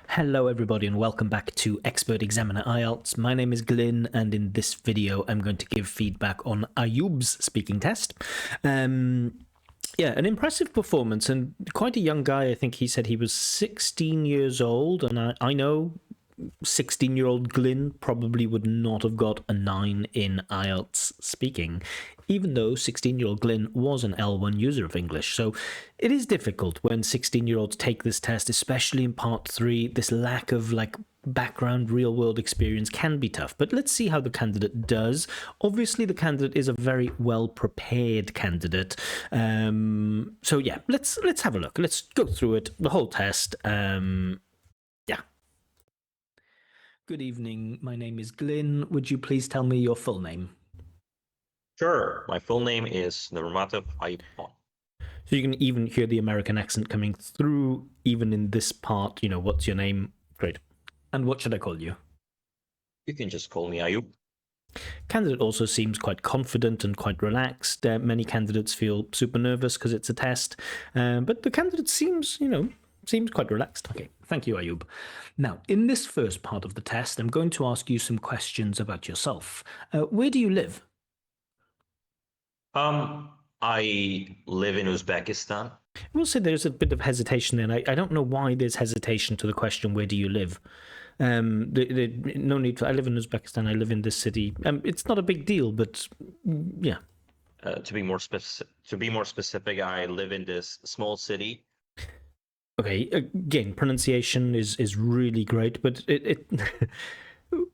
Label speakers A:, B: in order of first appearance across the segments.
A: Hello everybody and welcome back to Expert Examiner IELTS. My name is Glyn and in this video I'm going to give feedback on Ayub's speaking test. Yeah, an impressive performance and quite a young guy. I think he said he was 16 years old, and I know 16-year-old Glyn probably would not have got a 9 in IELTS speaking, even though 16-year-old Glyn was an L1 user of English. So it is difficult when 16-year-olds take this test, especially in part 3. This lack of background real-world experience can be tough, but let's see how the candidate does. Obviously, the candidate is a very well-prepared candidate. So yeah, let's have a look. Let's go through it, the whole test. Yeah. Good evening. My name is Glyn. Would you please tell me your full name?
B: Sure. My full name is Ayub IELTS.
A: So you can even hear the American accent coming through, even in this part. You know, what's your name? Great. And what should I call you?
B: You can just call me Ayub.
A: Candidate also seems quite confident and quite relaxed. Many candidates feel super nervous because it's a test, but the candidate seems quite relaxed. Okay, thank you, Ayub. Now, in this first part of the test, I'm going to ask you some questions about yourself. Where do you live?
B: I live in Uzbekistan.
A: I will say there's a bit of hesitation there. I don't know why there's hesitation to the question, where do you live? No need for, I live in Uzbekistan, I live in this city. It's not a big deal, but yeah.
B: To be more specific, I live in this small city.
A: Okay, again, pronunciation is really great, but it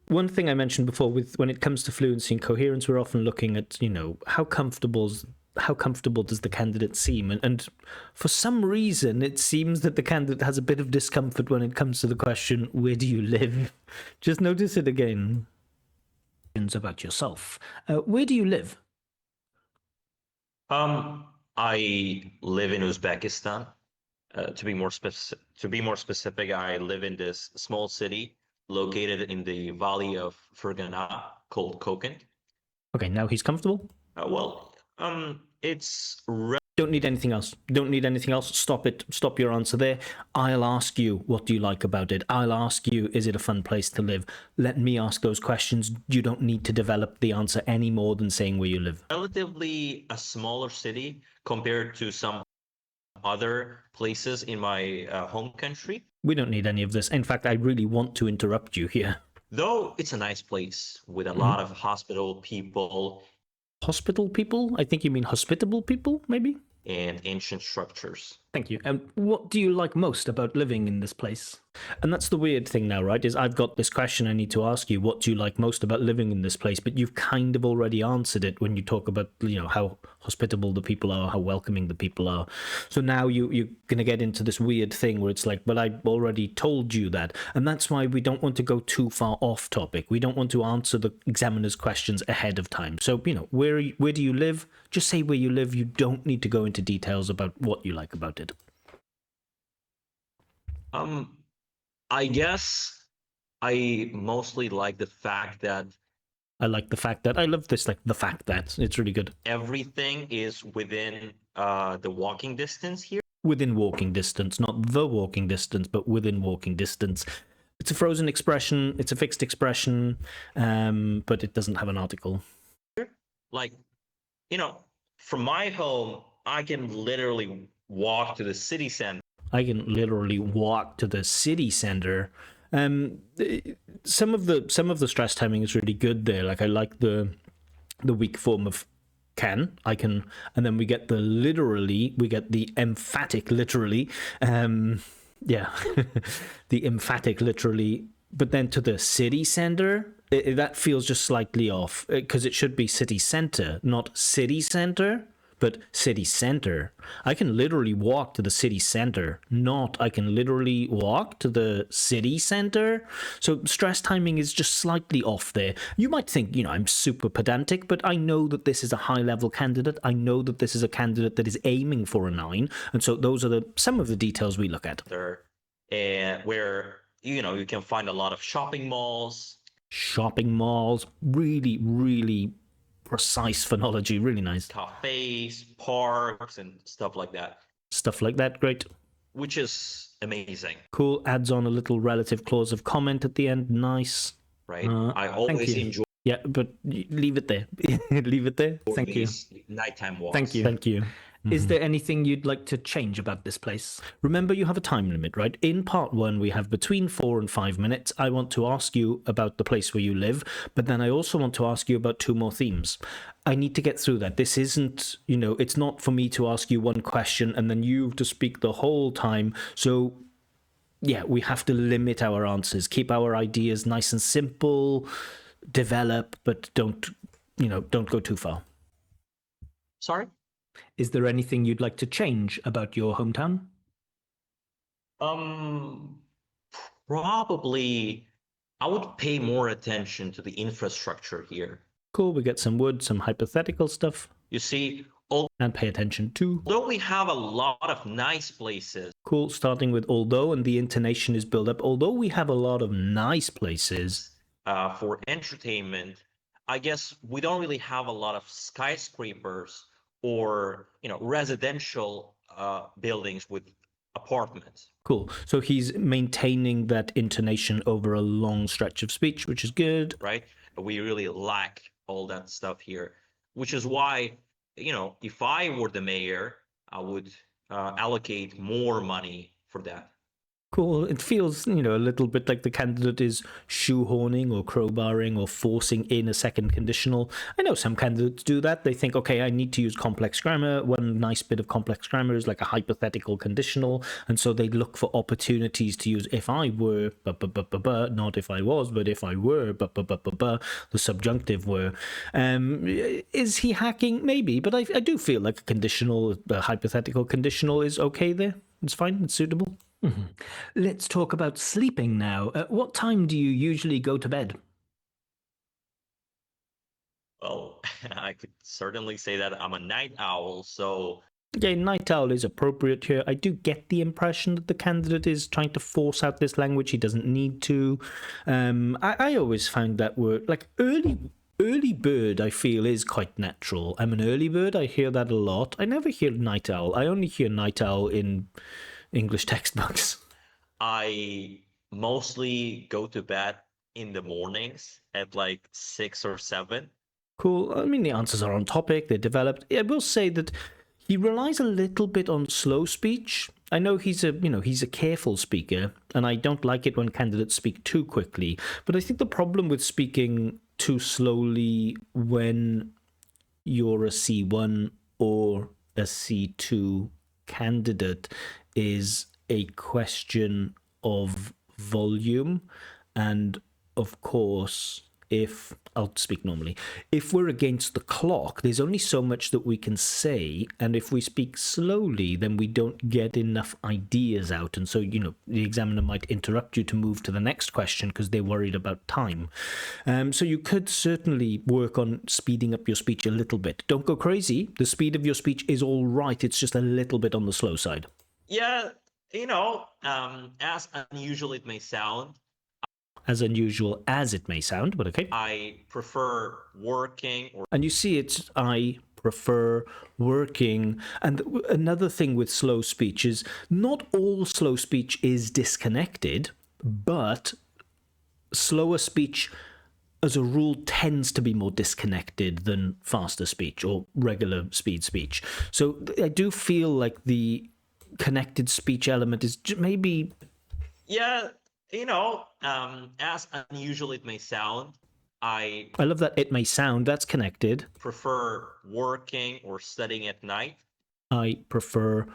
A: one thing I mentioned before, when it comes to fluency and coherence, we're often looking at, how comfortable does the candidate seem? And for some reason, it seems that the candidate has a bit of discomfort when it comes to the question, where do you live? Just notice it again. About yourself. Where do you live?
B: I live in Uzbekistan. To be more specific, I live in this small city located in the valley of Fergana called Kokand.
A: Okay, now he's comfortable?
B: It's...
A: Don't need anything else. Don't need anything else. Stop it. Stop your answer there. I'll ask you, what do you like about it? I'll ask you, is it a fun place to live? Let me ask those questions. You don't need to develop the answer any more than saying where you live.
B: Relatively a smaller city compared to some other places in my home country.
A: We don't need any of this. In fact, I really want to interrupt you here.
B: Though it's a nice place with a lot of hospital people.
A: Hospital people? I think you mean hospitable people, maybe?
B: And ancient structures.
A: Thank you. And what do you like most about living in this place? And that's the weird thing now, right? Is I've got this question I need to ask you, what do you like most about living in this place? But you've kind of already answered it when you talk about, how hospitable the people are, how welcoming the people are. So now you're going to get into this weird thing where it's like, but I already told you that. And that's why we don't want to go too far off topic. We don't want to answer the examiner's questions ahead of time. So, where do you live? Just say where you live. You don't need to go into details about what you like about it.
B: I guess I mostly like the fact that...
A: I like the fact that... I love this, the fact that. It's really good.
B: Everything is within the walking distance here.
A: Within walking distance, not the walking distance, but within walking distance. It's a frozen expression, it's a fixed expression, but it doesn't have an article.
B: From my home, I can literally walk to the city center.
A: I can literally walk to the city center. Some of the stress timing is really good there. I like the weak form of can. I can, and then we get the literally. We get the emphatic literally. Yeah, the emphatic literally. But then to the city center, that feels just slightly off because it should be city center, not city center. But city center. I can literally walk to the city center, not I can literally walk to the city center. So stress timing is just slightly off there. You might think, I'm super pedantic, but I know that this is a high-level candidate. I know that this is a candidate that is aiming for a 9. And so those are some of the details we look at.
B: And where, you can find a lot of shopping malls.
A: Shopping malls, really, really precise phonology, really nice.
B: Cafes, parks, and stuff like that.
A: Stuff like that, great.
B: which is amazing.
A: Cool. Adds on a little relative clause of comment at the end. Nice.
B: Right? I
A: Thank
B: always
A: you.
B: enjoy
A: Yeah, but leave it there. Leave it there. Thank you.
B: these nighttime walks.
C: Thank you.
A: Thank you.
C: Is there anything you'd like to change about this place?
A: Remember, you have a time limit, right? In part 1, we have between 4 and 5 minutes. I want to ask you about the place where you live, but then I also want to ask you about 2 more themes. I need to get through that. This isn't, it's not for me to ask you one question and then you to speak the whole time. So, yeah, we have to limit our answers, keep our ideas nice and simple, develop, but don't go too far.
B: Sorry?
C: Is there anything you'd like to change about your hometown?
B: Probably I would pay more attention to the infrastructure here.
A: Cool, we get some wood, some hypothetical stuff.
B: You see,
A: And pay attention to.
B: although we have a lot of nice places,
A: Cool, starting with although, and the intonation is built up. Although we have a lot of nice places.
B: for entertainment, I guess we don't really have a lot of skyscrapers or residential buildings with apartments.
A: Cool. So he's maintaining that intonation over a long stretch of speech, which is good.
B: Right? We really lack all that stuff here, which is why, if I were the mayor, I would allocate more money for that.
A: Cool. It feels, a little bit like the candidate is shoehorning or crowbarring or forcing in a second conditional. I know some candidates do that. They think, okay, I need to use complex grammar. One nice bit of complex grammar is like a hypothetical conditional. And so they look for opportunities to use if I were, not if I was, but if I were, the subjunctive were. Is he hacking? Maybe, but I do feel like a hypothetical conditional is okay there. It's fine. It's suitable.
C: Mm-hmm. Let's talk about sleeping now. At what time do you usually go to bed?
B: Well, I could certainly say that I'm a night owl, so
A: Okay, night owl is appropriate here. I do get the impression that the candidate is trying to force out this language. He doesn't need to. I always found that word, like early bird, I feel is quite natural. I'm an early bird. I hear that a lot. I never hear night owl. I only hear night owl in English textbooks.
B: I mostly go to bed in the mornings at like 6 or 7.
A: Cool. I mean, the answers are on topic. They're developed. I will say that he relies a little bit on slow speech. I know he's a careful speaker, and I don't like it when candidates speak too quickly. But I think the problem with speaking too slowly when you're a C1 or a C2 candidate is a question of volume. And of course, I'll speak normally, if we're against the clock, there's only so much that we can say. And if we speak slowly, then we don't get enough ideas out. And so, the examiner might interrupt you to move to the next question because they're worried about time. So you could certainly work on speeding up your speech a little bit. Don't go crazy. The speed of your speech is all right. It's just a little bit on the slow side.
B: Yeah, as unusual it may sound,
A: As unusual as it may sound, but okay.
B: I prefer working or
A: And you see, I prefer working. And another thing with slow speech is not all slow speech is disconnected, but slower speech as a rule tends to be more disconnected than faster speech or regular speed speech. So I do feel like the connected speech element is maybe...
B: Yeah, as unusual it may sound, I
A: love that it may sound. That's connected.
B: prefer working or studying at night.
A: I prefer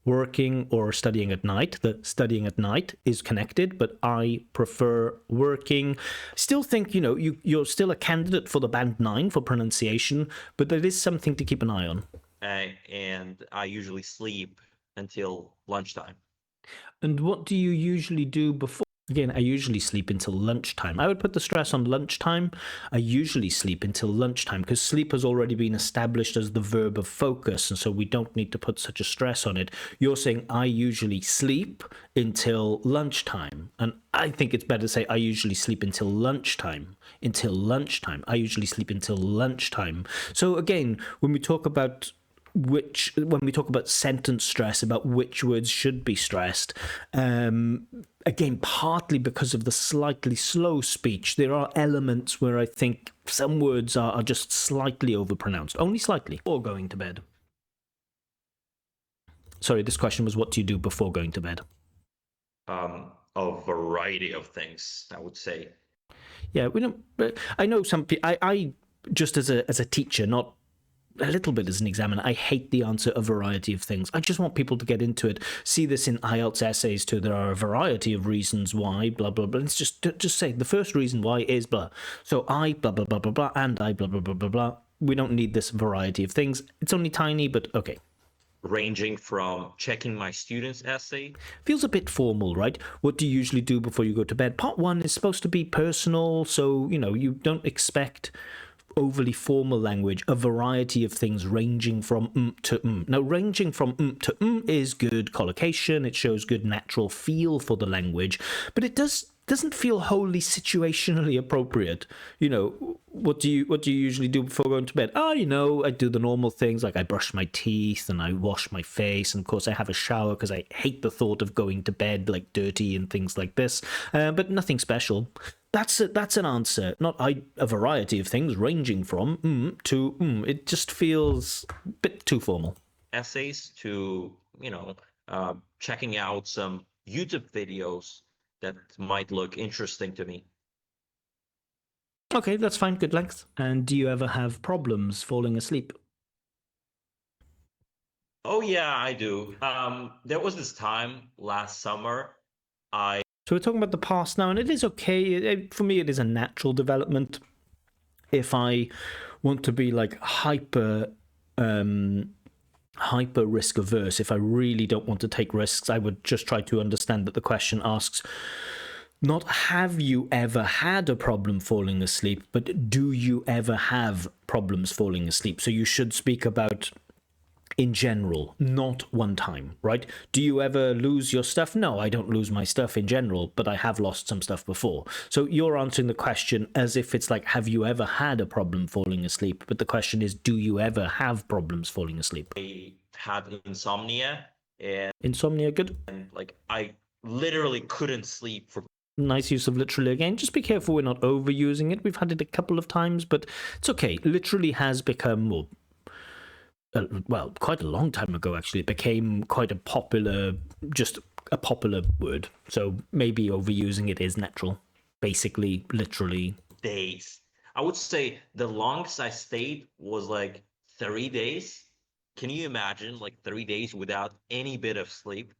A: working or studying at night. The studying at night is connected, but I prefer working. Still think, you're still a candidate for the band 9 for pronunciation, but there is something to keep an eye on.
B: And I usually sleep until lunchtime.
C: And what do you usually do before?
A: Again, I usually sleep until lunchtime. I would put the stress on lunchtime. I usually sleep until lunchtime because sleep has already been established as the verb of focus, and so we don't need to put such a stress on it. You're saying I usually sleep until lunchtime, and I think it's better to say I usually sleep until lunchtime. Until lunchtime. I usually sleep until lunchtime. So again, when we talk about when we talk about sentence stress, about which words should be stressed. Again, partly because of the slightly slow speech, there are elements where I think some words are just slightly overpronounced, only slightly, or going to bed. Sorry, this question was, what do you do before going to bed?
B: A variety of things, I would say.
A: Yeah, we don't. I know some people. I just as a teacher, not a little bit as an examiner, I hate the answer a variety of things. I just want people to get into it. See this in IELTS essays too. There are a variety of reasons why, blah, blah, blah. It's just say the first reason why is blah. So I, blah, blah, blah, blah, blah, and I, blah, blah, blah, blah, blah. We don't need this variety of things. It's only tiny, but okay.
B: Ranging from checking my students' essay.
A: Feels a bit formal, right? What do you usually do before you go to bed? Part one is supposed to be personal, so, you don't expect overly formal language, a variety of things ranging from to Now, ranging from to is good collocation. It shows good natural feel for the language, but it doesn't feel wholly situationally appropriate. What do you usually do before going to bed? I do the normal things, like I brush my teeth and I wash my face, and of course I have a shower because I hate the thought of going to bed like dirty and things like this, but nothing special. That's an answer, not a variety of things ranging from to It just feels a bit too formal.
B: Essays to, checking out some YouTube videos that might look interesting to me.
A: Okay, that's fine, good length. And do you ever have problems falling asleep?
B: Oh yeah, I do. There was this time last summer,
A: So we're talking about the past now, and it is okay. For me, it is a natural development. If I want to be like hyper risk averse, if I really don't want to take risks, I would just try to understand that the question asks not have you ever had a problem falling asleep, but do you ever have problems falling asleep? So you should speak about in general, not one time, right? Do you ever lose your stuff? No, I don't lose my stuff in general, but I have lost some stuff before. So you're answering the question as if it's like, have you ever had a problem falling asleep? But the question is, do you ever have problems falling asleep?
B: I had insomnia, and
A: Insomnia, good.
B: like I literally couldn't sleep for.
A: Nice use of literally again. Just be careful we're not overusing it. We've had it a couple of times, but it's okay. Literally has become well, quite a long time ago, actually, it became quite a popular word. So maybe overusing it is natural. Basically, literally.
B: Days. I would say the longest I stayed was like 30 days. Can you imagine like 30 days without any bit of sleep?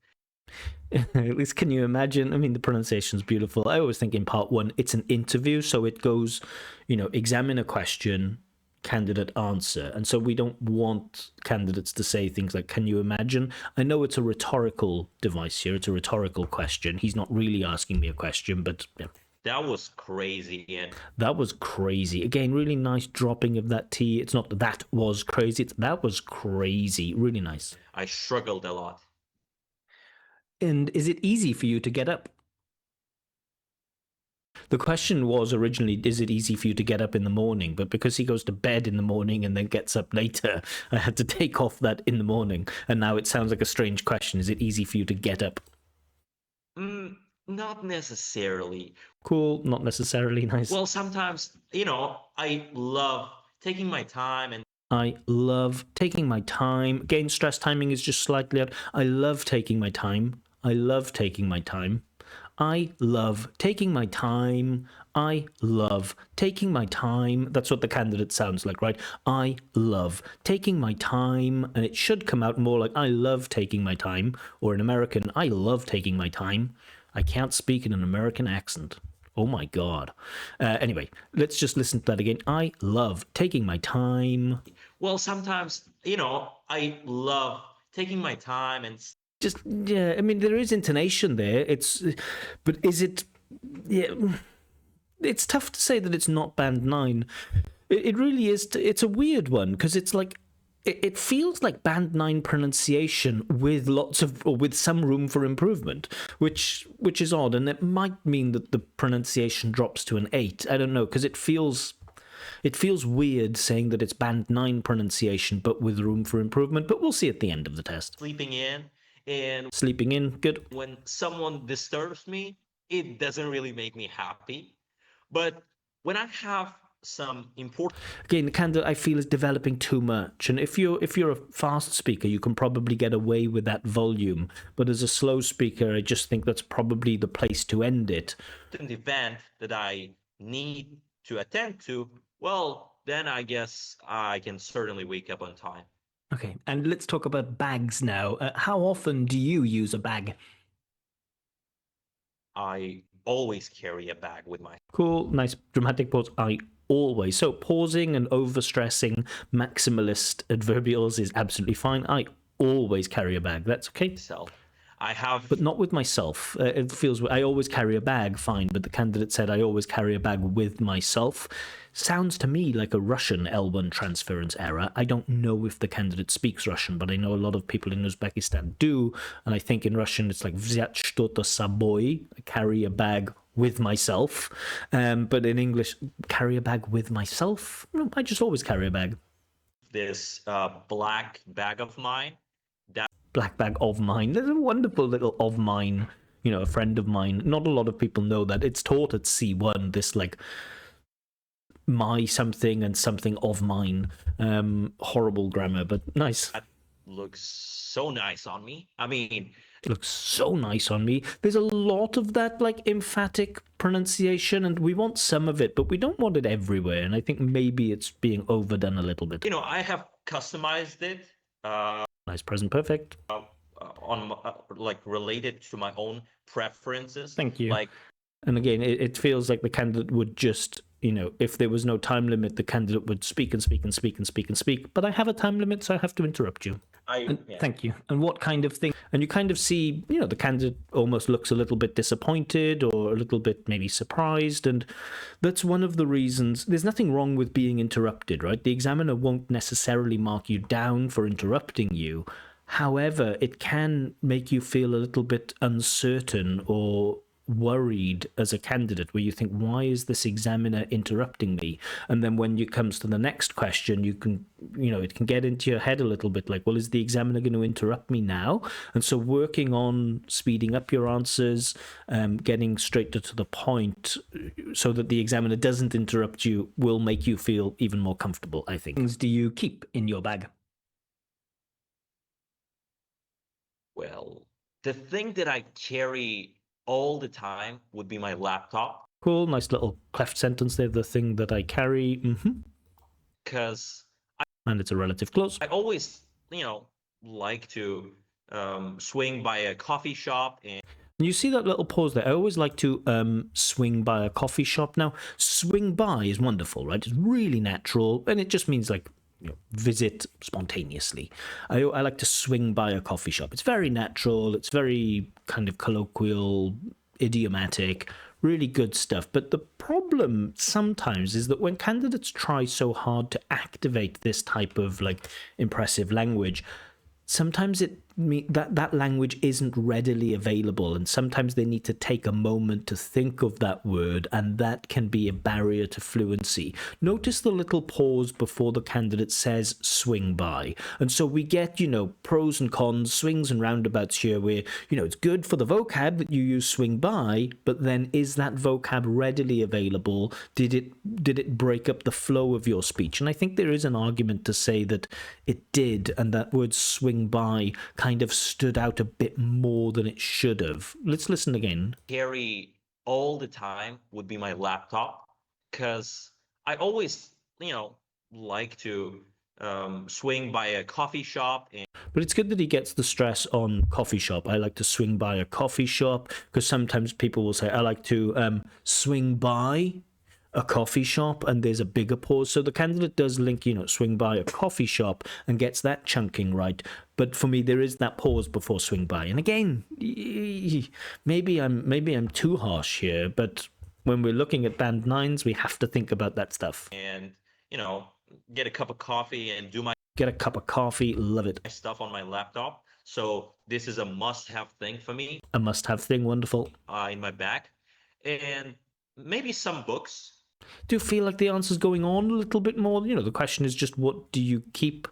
A: At least can you imagine? I mean, the pronunciation's beautiful. I always think in part one, it's an interview. So it goes, examine a question, candidate answer. And so we don't want candidates to say things like, can you imagine? I know it's a rhetorical device here. It's a rhetorical question. He's not really asking me a question, but yeah.
B: That was crazy. And
A: that was crazy. Again, really nice dropping of that T. It's not that was crazy. It's that was crazy. Really nice.
B: I struggled a lot.
A: And is it easy for you to get up? The question was originally, is it easy for you to get up in the morning? But because he goes to bed in the morning and then gets up later, I had to take off that in the morning. And now it sounds like a strange question. Is it easy for you to get up?
B: Not necessarily.
A: Cool, not necessarily. Nice.
B: Well, sometimes, I love taking my time and
A: I love taking my time. Again, stress timing is just slightly out. I love taking my time. I love taking my time. I love taking my time. I love taking my time. That's what the candidate sounds like, right? I love taking my time. And it should come out more like I love taking my time. Or in American, I love taking my time. I can't speak in an American accent. Oh my God. Anyway, let's just listen to that again. I love taking my time.
B: Well, sometimes, I love taking my time and
A: just, yeah, I mean, there is intonation there. But is it, yeah, it's tough to say that it's not band 9. It really is. It's a weird one because it's like, it feels like band 9 pronunciation with with some room for improvement, which is odd. And it might mean that the pronunciation drops to an 8. I don't know, because it feels It feels weird saying that it's band 9 pronunciation, but with room for improvement, but we'll see at the end of the test.
B: Sleeping in, and
A: Sleeping in, good.
B: when someone disturbs me, it doesn't really make me happy. But when I have some important
A: Again, the candidate I feel is developing too much, and if you're a fast speaker, you can probably get away with that volume. But as a slow speaker, I just think that's probably the place to end it.
B: event that I need to attend to, well, then I guess I can certainly wake up on time.
C: Okay, and let's talk about bags now. How often do you use a bag?
B: I always carry a bag with my
A: Cool, nice dramatic pause. I always. So pausing and overstressing maximalist adverbials is absolutely fine. I always carry a bag. That's okay.
B: self. I have
A: But not with myself. It feels I always carry a bag, fine. But the candidate said I always carry a bag with myself. Sounds to me like a Russian L1 transference error. I don't know if the candidate speaks Russian, but I know a lot of people in Uzbekistan do. And I think in Russian it's like взять что-то с собой, carry a bag with myself. But in English, carry a bag with myself? No, I just always carry a bag.
B: this black bag of mine.
A: Black bag of mine. There's a wonderful little of mine, a friend of mine. Not a lot of people know that. It's taught at C1, this like my something and something of mine. Horrible grammar, but nice.
B: That looks so nice on me. I mean,
A: It looks so nice on me. There's a lot of that like emphatic pronunciation, and we want some of it, but we don't want it everywhere. And I think maybe it's being overdone a little bit.
B: I have customized it
A: Nice present perfect.
B: on like related to my own preferences.
A: Thank you.
B: Like,
A: And again, it feels like the candidate would just, if there was no time limit, the candidate would speak and speak and speak and speak and speak. But I have a time limit, so I have to interrupt you.
C: Thank you. And what kind of thing?
A: And you kind of see, the candidate almost looks a little bit disappointed or a little bit maybe surprised. And that's one of the reasons. There's nothing wrong with being interrupted, right? The examiner won't necessarily mark you down for interrupting you. However, it can make you feel a little bit uncertain or worried as a candidate, where you think, why is this examiner interrupting me? And then when it comes to the next question, you can, it can get into your head a little bit like, well, is the examiner going to interrupt me now? And so working on speeding up your answers, getting straight to the point so that the examiner doesn't interrupt you will make you feel even more comfortable, I think.
C: Things do you keep in your bag?
B: well, the thing that I carry all the time would be my laptop,
A: Cool, nice little cleft sentence there, the thing that I carry.
B: because
A: And it's a relative clause.
B: I always, like to swing by a coffee shop and
A: And you see that little pause there. I always like to swing by a coffee shop. Now, swing by is wonderful, right? It's really natural, and it just means like visit spontaneously. I like to swing by a coffee shop. It's very natural. It's very kind of colloquial, idiomatic, really good stuff. But the problem sometimes is that when candidates try so hard to activate this type of like impressive language, sometimes that language isn't readily available, and sometimes they need to take a moment to think of that word, and that can be a barrier to fluency. Notice the little pause before the candidate says swing by. And so we get, pros and cons, swings and roundabouts here where, it's good for the vocab that you use swing by, but then is that vocab readily available? Did it break up the flow of your speech? And I think there is an argument to say that it did, and that word swing by kind of stood out a bit more than it should have. Let's listen again.
B: carry all the time would be my laptop, because I always, like to swing by a coffee shop and
A: But it's good that he gets the stress on coffee shop. I like to swing by a coffee shop, because sometimes people will say, I like to swing by a coffee shop, and there's a bigger pause. So the candidate does link, swing by a coffee shop and gets that chunking right. But for me, there is that pause before swing by. And again, maybe I'm too harsh here, but when we're looking at band nines, we have to think about that stuff.
B: get a cup of coffee and do my
A: Get a cup of coffee, love it.
B: stuff on my laptop. So this is a must-have thing for me
A: A must-have thing, wonderful.
B: in my bag, and maybe some books.
A: Do you feel like the answer's going on a little bit more? You know, the question is just what do you keep?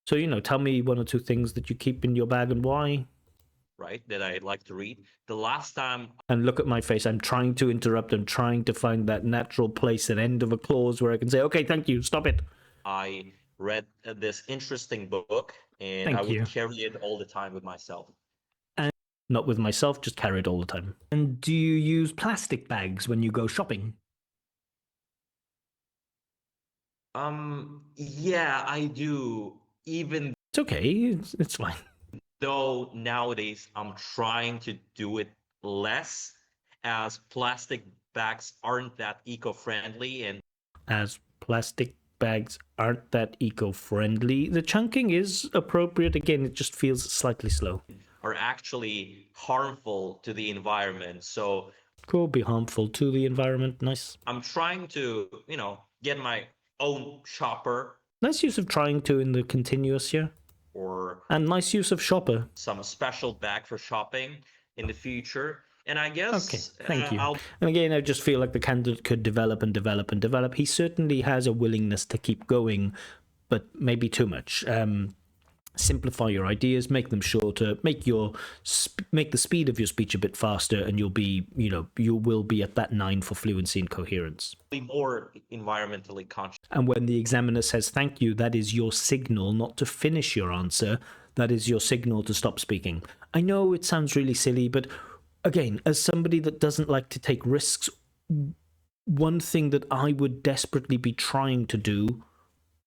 A: So, you know, tell me one or two things that you keep in your bag and why.
B: right? That I like to read. The last time
A: And look at my face. I'm trying to interrupt. I'm trying to find that natural place at end of a clause where I can say, okay, thank you, stop it.
B: I read this interesting book, and I
A: Thank
B: would
A: you.
B: carry it all the time with myself.
A: Not with myself, just carry it all the time.
C: And do you use plastic bags when you go shopping?
B: Yeah, I do. Even
A: It's okay. It's fine.
B: though nowadays I'm trying to do it less, as plastic bags aren't that eco-friendly and
A: As plastic bags aren't that eco-friendly, the chunking is appropriate. Again, it just feels slightly slow.
B: are actually harmful to the environment. So
A: Could be harmful to the environment. Nice.
B: I'm trying to, get my own shopper
A: Nice use of trying to in the continuous here.
B: or
A: And nice use of shopper.
B: some special bag for shopping in the future. And I
A: Okay,
B: guess
A: thank you.
B: I'll
A: And again, I just feel like the candidate could develop and develop and develop. He certainly has a willingness to keep going, but maybe too much. Simplify your ideas, make them shorter, make the speed of your speech a bit faster, and you will be at that 9 for fluency and coherence.
B: be more environmentally conscious.
A: And when the examiner says thank you, that is your signal not to finish your answer. That is your signal to stop speaking. I know it sounds really silly, but again, as somebody that doesn't like to take risks, one thing that I would desperately be trying to do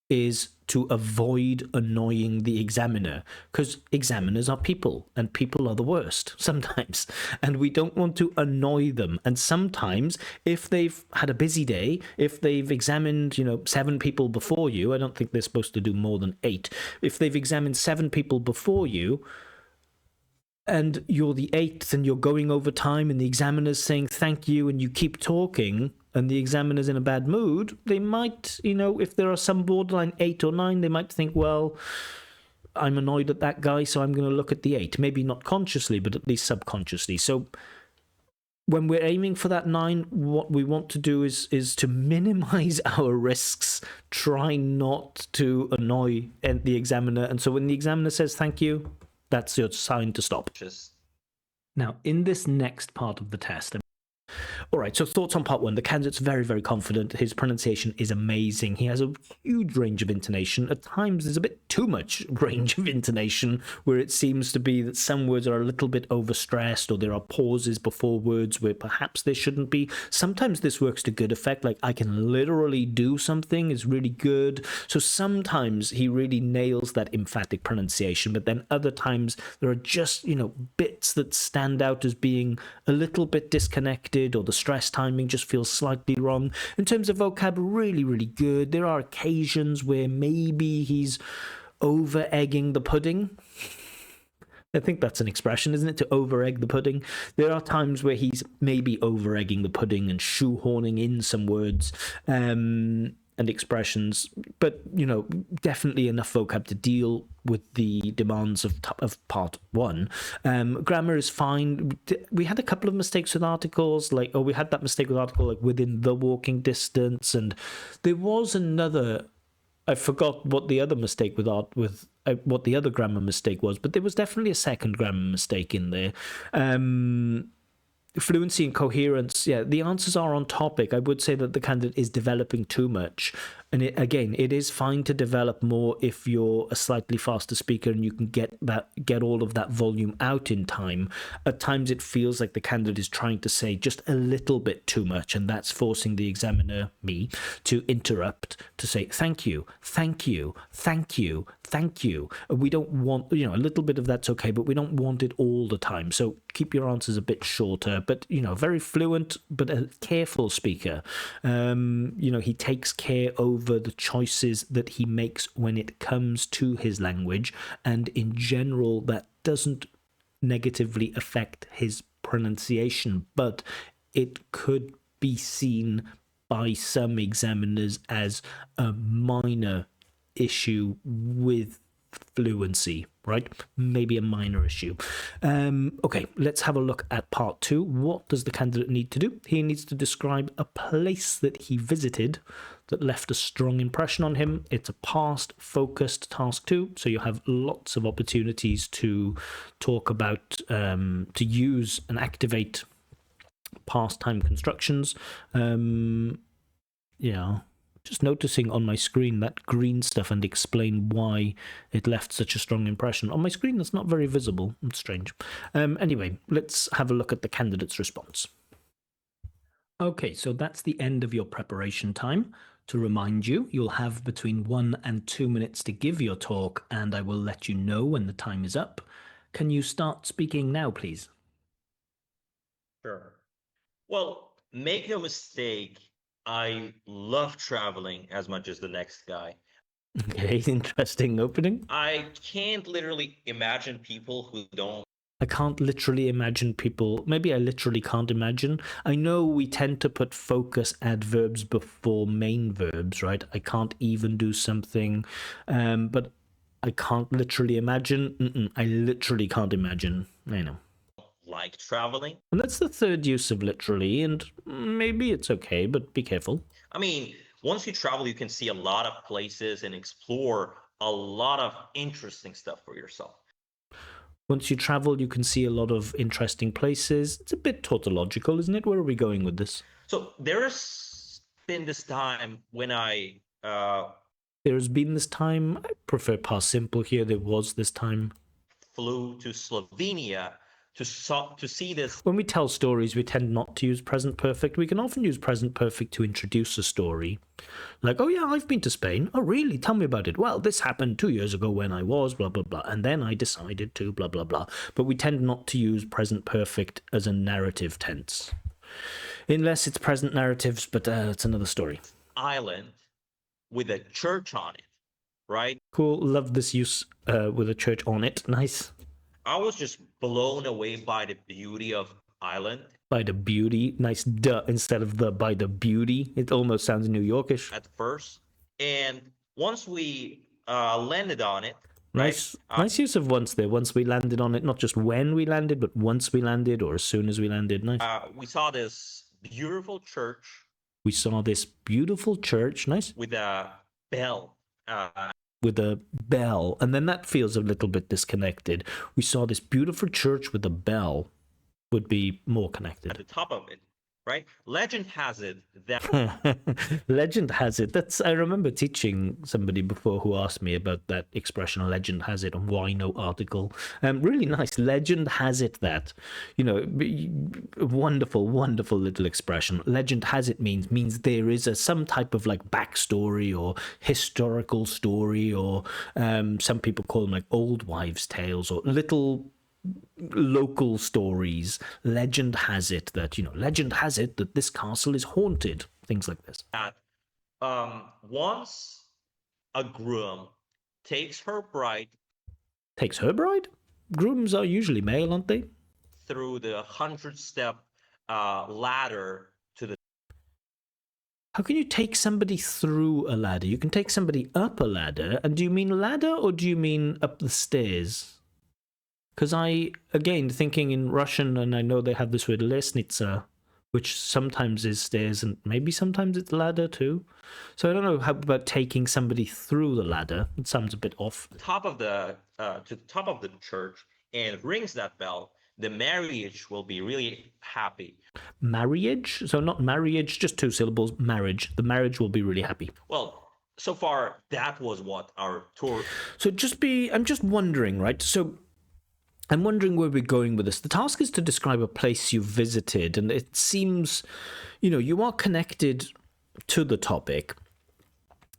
A: is to avoid annoying the examiner, because examiners are people and people are the worst sometimes, and we don't want to annoy them. And sometimes if they've had a busy day, if they've examined 7 people before you, I don't think they're supposed to do more than 8, if they've examined 7 people before you and you're the 8th and you're going over time and the examiner's saying thank you and you keep talking and the examiner's in a bad mood, they might, if there are some borderline 8 or 9, they might think, well, I'm annoyed at that guy, so I'm going to look at the 8. Maybe not consciously, but at least subconsciously. So when we're aiming for that 9, what we want to do is to minimize our risks, try not to annoy the examiner. And so when the examiner says thank you, that's your sign to stop.
C: Now, in this next part of the test,
A: All right, so thoughts on part 1. The candidate's very, very confident. His pronunciation is amazing. He has a huge range of intonation. At times, there's a bit too much range of intonation, where it seems to be that some words are a little bit overstressed, or there are pauses before words where perhaps there shouldn't be. Sometimes this works to good effect, like I can literally do something is really good. So sometimes he really nails that emphatic pronunciation, but then other times there are just, bits that stand out as being a little bit disconnected, or the stress timing just feels slightly wrong. In terms of vocab, really, really good. There are occasions where maybe he's over-egging the pudding. I think that's an expression, isn't it? To over-egg the pudding. There are times where he's maybe over-egging the pudding and shoehorning in some words and expressions, but definitely enough vocab to deal with the demands of part 1. Grammar is fine. We had a couple of mistakes with articles, we had that mistake with article like within the walking distance, and there was another. I forgot what the other mistake what the other grammar mistake was, but there was definitely a second grammar mistake in there. Fluency and coherence, the answers are on topic. I would say that the candidate is developing too much. And it is fine to develop more if you're a slightly faster speaker and you can get all of that volume out in time. At times it feels like the candidate is trying to say just a little bit too much, and that's forcing the examiner, me, to interrupt, to say thank you, thank you, thank you, thank you. We don't want, a little bit of that's okay, but we don't want it all the time. So keep your answers a bit shorter, but, very fluent, but a careful speaker. He takes care over the choices that he makes when it comes to his language, and in general that doesn't negatively affect his pronunciation, but it could be seen by some examiners as a minor issue with fluency, right? Maybe a minor issue. Okay, let's have a look at part 2. What does the candidate need to do? He needs to describe a place that he visited that left a strong impression on him. It's a past focused task 2, so you have lots of opportunities to talk about, to use and activate past time constructions. Yeah. Just noticing on my screen that green stuff and explain why it left such a strong impression. On my screen, that's not very visible. It's strange. Anyway, let's have a look at the candidate's response. Okay, so that's the end of your preparation time. To remind you, you'll have between 1 and 2 minutes to give your talk, and I will let you know when the time is up. Can you start speaking now, please?
B: Sure. Well, make no mistake, I love traveling as much as the next guy.
A: Okay, interesting opening.
B: I can't literally imagine people who don't.
A: I can't literally imagine people. Maybe I literally can't imagine. I know we tend to put focus adverbs before main verbs, right? I can't even do something, but I can't literally imagine. I literally can't imagine. I know.
B: Like traveling.
A: And that's the third use of literally, and maybe it's okay, but be careful.
B: I mean, once you travel, you can see a lot of places and explore a lot of interesting stuff for yourself.
A: Once you travel, you can see a lot of interesting places. It's a bit tautological, isn't it? Where are we going with this?
B: So there's been this time when
A: There's been this time. I prefer past simple here. There was this time.
B: Flew to Slovenia to see this.
A: When we tell stories, we tend not to use present perfect. We can often use present perfect to introduce a story. Like, oh yeah, I've been to Spain. Oh really? Tell me about it. Well, this happened 2 years ago when I was blah, blah, blah. And then I decided to blah, blah, blah. But we tend not to use present perfect as a narrative tense. Unless it's present narratives, but it's another story.
B: Island with a church on it, right?
A: Cool. Love this use with a church on it. Nice.
B: I was just blown away by the beauty of island.
A: By the beauty. Nice duh instead of the by the beauty. It almost sounds New Yorkish.
B: At first. And once we landed on it.
A: Nice,
B: right?
A: Nice use of once there. Once we landed on it. Not just when we landed, but once we landed or as soon as we landed. Nice.
B: We saw this beautiful church.
A: We saw this beautiful church. Nice.
B: With a bell.
A: With a bell, and then that feels a little bit disconnected. We saw this beautiful church with a bell. Would be more connected.
B: At the top of it, right? Legend has it that.
A: Legend has it. I remember teaching somebody before who asked me about that expression. Legend has it on Why No article. Really nice. Legend has it that, wonderful, wonderful little expression. Legend has it means there is some type of like backstory or historical story, or some people call them like old wives' tales or little local stories. Legend has it that, legend has it that this castle is haunted. Things like this.
B: That once a groom takes her bride.
A: Takes her bride? Grooms are usually male, aren't they?
B: Through the 100-step ladder to the.
A: How can you take somebody through a ladder? You can take somebody up a ladder. And do you mean ladder or do you mean up the stairs? Because again, thinking in Russian, and I know they have this word lesnitsa, which sometimes is stairs and maybe sometimes it's ladder too. So I don't know, how about taking somebody through the ladder? It sounds a bit off.
B: Top of the to the top of the church and rings that bell, the marriage will be really happy.
A: Marriage? So not marriage, just 2 syllables, marriage. The marriage will be really happy.
B: Well, so far, that was what our tour.
A: So I'm just wondering, right? So I'm wondering where we're going with this. The task is to describe a place you visited, and it seems, you are connected to the topic,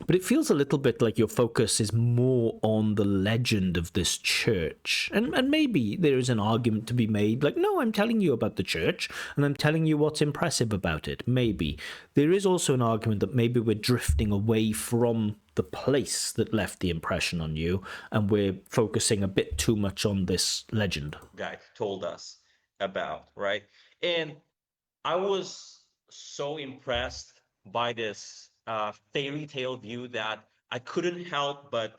A: but it feels a little bit like your focus is more on the legend of this church. And maybe there is an argument to be made, like, no, I'm telling you about the church, and I'm telling you what's impressive about it. Maybe. There is also an argument that maybe we're drifting away from the place that left the impression on you, and we're focusing a bit too much on this legend.
B: Guy told us about, right? And I was so impressed by this fairy tale view that I couldn't help but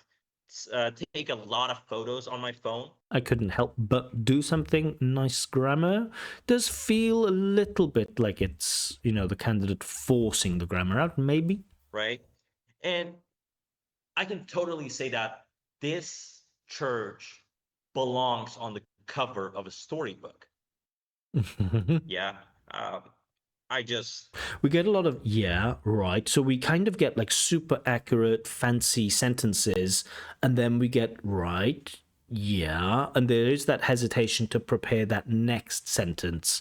B: take a lot of photos on my phone.
A: I couldn't help but do something. Nice grammar. Does feel a little bit like it's, the candidate forcing the grammar out, maybe.
B: Right? And I can totally say that this church belongs on the cover of a storybook. Yeah.
A: We get a lot of, yeah, right. So we kind of get like super accurate, fancy sentences, and then we get, right, yeah, and there is that hesitation to prepare that next sentence.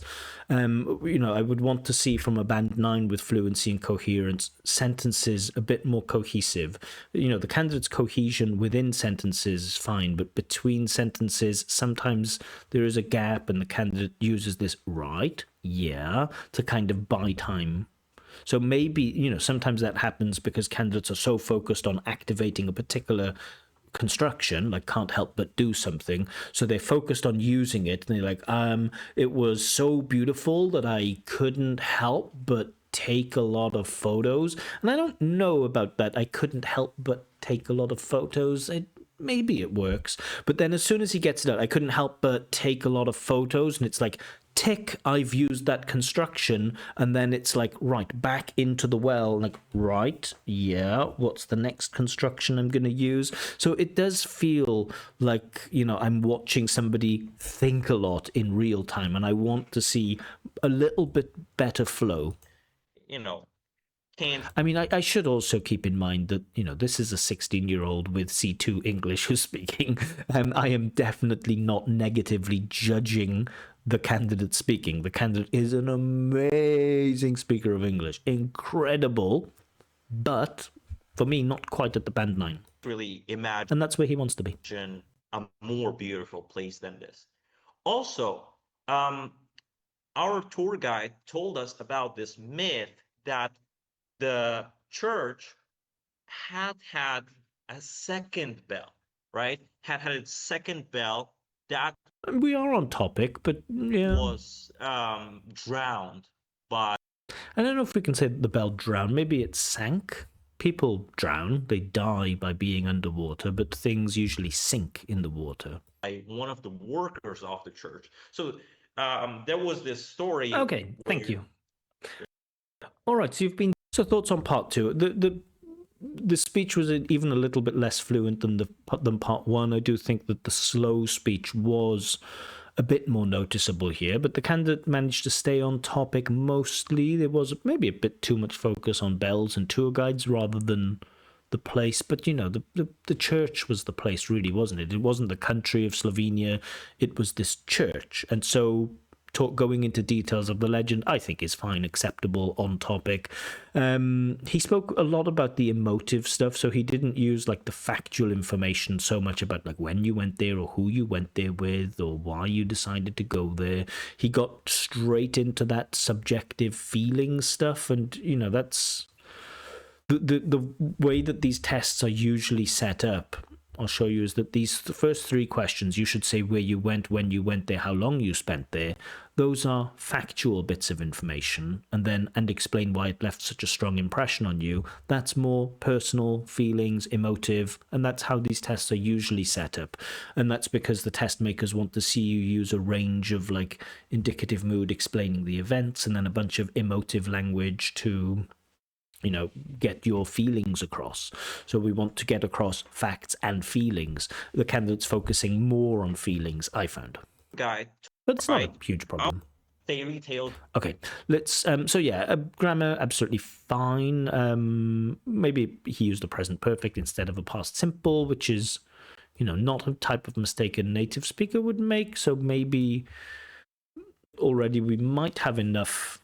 A: I would want to see from a band 9 with fluency and coherence, sentences a bit more cohesive. The candidate's cohesion within sentences is fine, but between sentences, sometimes there is a gap and the candidate uses this right, yeah, to kind of buy time. So maybe, sometimes that happens because candidates are so focused on activating a particular construction, like can't help but do something, so they're focused on using it, and they're like, it was so beautiful that I couldn't help but take a lot of photos. And I don't know about that, I couldn't help but take a lot of photos. Maybe it works, but then as soon as he gets it out, I couldn't help but take a lot of photos, and it's like, tick, I've used that construction, and then it's like, right, back into the well, like, right, yeah, what's the next construction I'm going to use? So it does feel like, I'm watching somebody think a lot in real time, and I want to see a little bit better flow. I mean, I should also keep in mind that, this is a 16-year-old with C2 English who's speaking. I am definitely not negatively judging the candidate speaking. The candidate is an amazing speaker of English. Incredible. But for me, not quite at the band 9.
B: Really imagine.
A: And that's where he wants to be.
B: A more beautiful place than this. Also, our tour guide told us about this myth that the church had a second bell, right? Had its second bell that
A: we are on topic, but yeah,
B: was drowned by.
A: I don't know if we can say that the bell drowned. Maybe it sank. People drown; they die by being underwater, but things usually sink in the water.
B: By one of the workers of the church. So there was this story.
A: Okay, thank you. All right, so thoughts on part 2. The speech was even a little bit less fluent than part 1. I do think that the slow speech was a bit more noticeable here, but the candidate managed to stay on topic mostly. There was maybe a bit too much focus on bells and tour guides rather than the place, but the church was the place, really, wasn't it? It wasn't the country of Slovenia, it was this church. And so going into details of the legend, I think, is fine, acceptable, on topic. He spoke a lot about the emotive stuff, so he didn't use like the factual information so much about like when you went there or who you went there with or why you decided to go there. He got straight into that subjective feeling stuff, and that's the way that these tests are usually set up. I'll show you is that the first 3 questions, you should say where you went, when you went there, how long you spent there. Those are factual bits of information, and explain why it left such a strong impression on you. That's more personal, feelings, emotive, and that's how these tests are usually set up. And that's because the test makers want to see you use a range of like indicative mood explaining the events, and then a bunch of emotive language to get your feelings across. So we want to get across facts and feelings. The candidate's focusing more on feelings, I found.
B: Guide.
A: But it's not a huge problem.
B: Fairy tale.
A: Okay, let's, grammar, absolutely fine. Maybe he used a present perfect instead of a past simple, which is, not a type of mistake a native speaker would make. So maybe already we might have enough.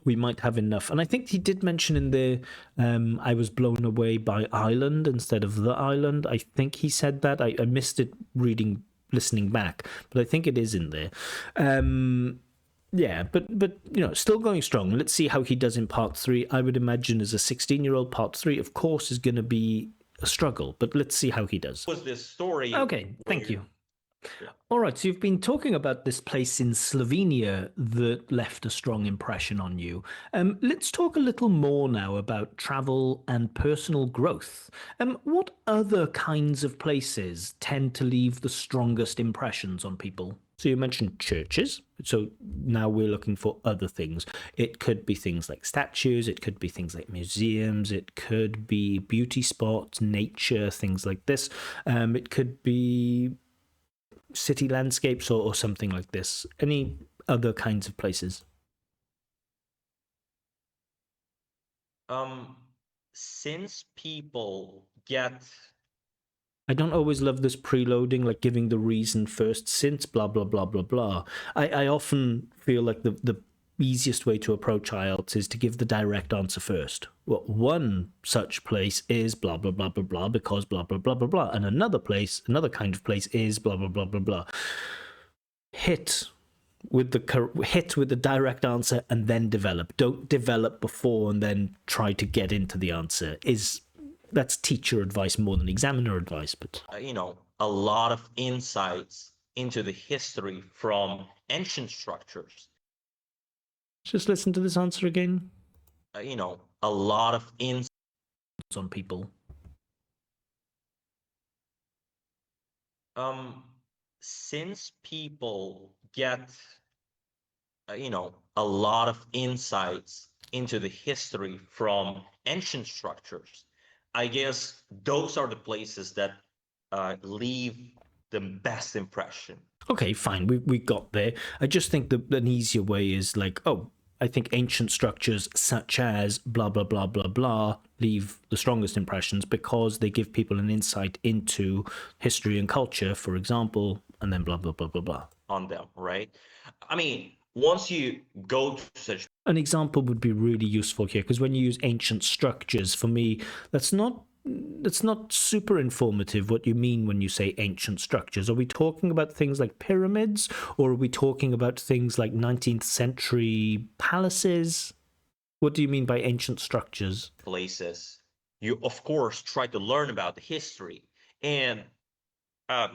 A: And I think he did mention in there, I was blown away by island instead of the island. I think he said that. I missed it listening back, but I think it is in there. But still going strong. Let's see how he does in part 3. I would imagine as a 16-year-old, part 3, of course, is going to be a struggle, but let's see how he does.
B: Was this story?
A: Okay, thank you.
C: All right, so you've been talking about this place in Slovenia that left a strong impression on you. Let's talk a little more now about travel and personal growth. What other kinds of places tend to leave the strongest impressions on people? So you mentioned churches. So now we're looking for other things. It could be things like statues. It could be things like museums. It could be beauty spots, nature, things like this. It could be city landscapes or something like this. Any other kinds of places?
B: Since people get
A: I don't always love this preloading, like giving the reason first, since blah, blah, blah, blah, blah. I often feel like the easiest way to approach IELTS is to give the direct answer first. Well, one such place is blah, blah, blah, blah, blah, because blah, blah, blah, blah, blah. And another place, another kind of place is blah, blah, blah, blah, blah. Hit with the direct answer and then develop. Don't develop before and then try to get into the answer. That's teacher advice more than examiner advice, but
B: a lot of insights into the history from ancient structures.
A: Just listen to this answer again.
B: A lot of insights
A: On people.
B: Since people get a lot of insights into the history from ancient structures, I guess those are the places that leave the best impression.
A: Okay, fine. We got there. I just think that an easier way is like, I think ancient structures such as blah, blah, blah, blah, blah leave the strongest impressions because they give people an insight into history and culture, for example, and then blah, blah, blah, blah, blah.
B: On them, right? I mean, once you go to such...
A: An example would be really useful here, because when you use ancient structures, for me, that's not super informative what you mean when you say ancient structures. Are we talking about things like pyramids, or are we talking about things like 19th century palaces? What do you mean by ancient structures?
B: Places. You, of course, try to learn about the history. And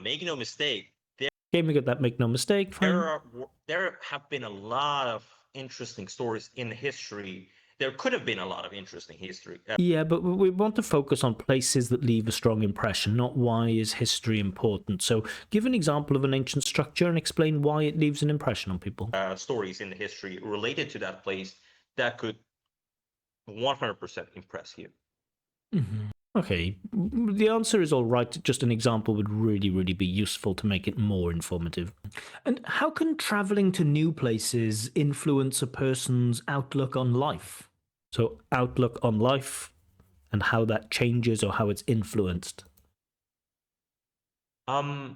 B: make no mistake,
A: Okay, we got that, make no mistake. Fine.
B: There have been a lot of interesting stories in history. There could have been a lot of interesting history.
A: Yeah, but we want to focus on places that leave a strong impression, not why is history important. So give an example of an ancient structure and explain why it leaves an impression on people.
B: Stories in the history related to that place that could 100% impress you.
A: Mm-hmm. Okay, the answer is all right. Just an example would really, really be useful to make it more informative. And how can traveling to new places influence a person's outlook on life? So outlook on life and how that changes or how it's influenced.
B: I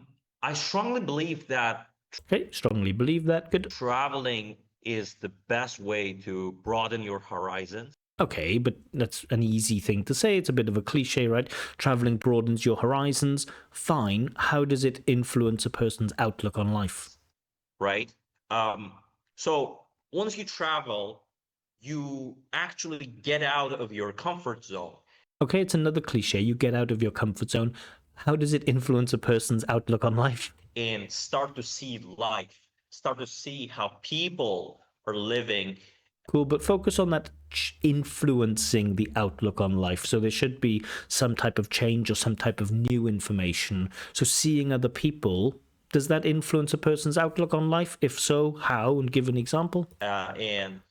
B: strongly believe that.
A: Okay, strongly believe that. Good.
B: Traveling is the best way to broaden your horizons.
A: Okay, but that's an easy thing to say. It's a bit of a cliche, right? Traveling broadens your horizons. Fine. How does it influence a person's outlook on life?
B: Right. So once you travel, you actually get out of your comfort zone.
A: Okay, it's another cliche. You get out of your comfort zone. How does it influence a person's outlook on life?
B: And start to see life, start to see how people are living.
A: Cool, but focus on that influencing the outlook on life. So there should be some type of change or some type of new information. So seeing other people, does that influence a person's outlook on life? If so, how? And give an example.
B: And